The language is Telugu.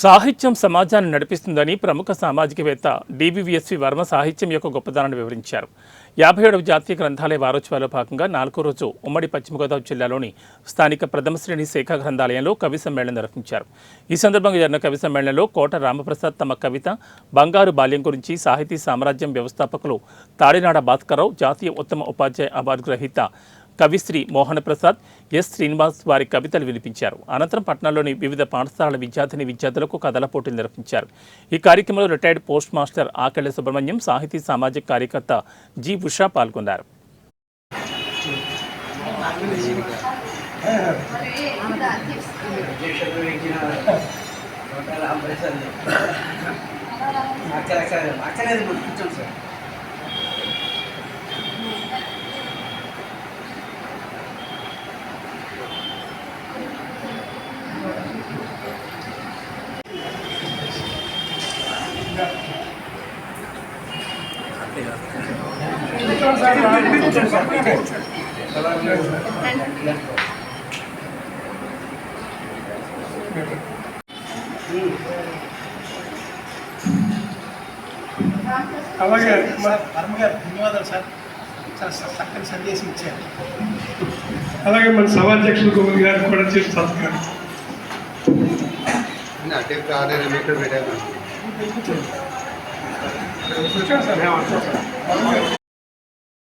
సాహిత్యం సమాజాన్ని నడిపిస్తుందని ప్రముఖ సామాజికవేత్త డివివిఎస్వి వర్మ సాహిత్యం యొక్క గొప్పదనాన్ని వివరించారు. 57వ జాతీయ గ్రంథాలయ వారోత్సవాల్లో భాగంగా 4వ రోజు ఉమ్మడి పశ్చిమ గోదావరి జిల్లాలోని స్థానిక ప్రథమ శ్రేణి శాఖ గ్రంథాలయంలో కవి సమ్మేళనం నిర్వహించారు. ఈ సందర్భంగా జరిగిన కవి సమ్మేళనంలో కోట రామప్రసాద్ తమ కవిత బంగారు బాల్యం గురించి సాహితీ సామ్రాజ్యం వ్యవస్థాపకులు తాడినాడ భాస్కరరావు, జాతీయ ఉత్తమ ఉపాధ్యాయ అవార్డు గ్రహీత కవిశ్రీ మోహన ప్రసాద్, ఎస్ శ్రీనివాస్ వారి కవితలు వినిపించారు. అనంతరం పట్టణంలోని వివిధ పాఠశాలల విద్యార్థులకు కథల పోటీలు నిర్వహించారు. ఈ కార్యక్రమంలో retired post master Akella Subrahmanyam, సాహితీ సామాజిక కార్యకర్త జి ఉషా పాల్గొన్నారు. అలాగే వర్మ గారు ధన్యవాదాలు సార్, చాలా చక్కని సందేశం ఇచ్చారు. అలాగే మన సభాధ్యక్షులు గోవింద్ గారు కూడా చేసి సత్కారం.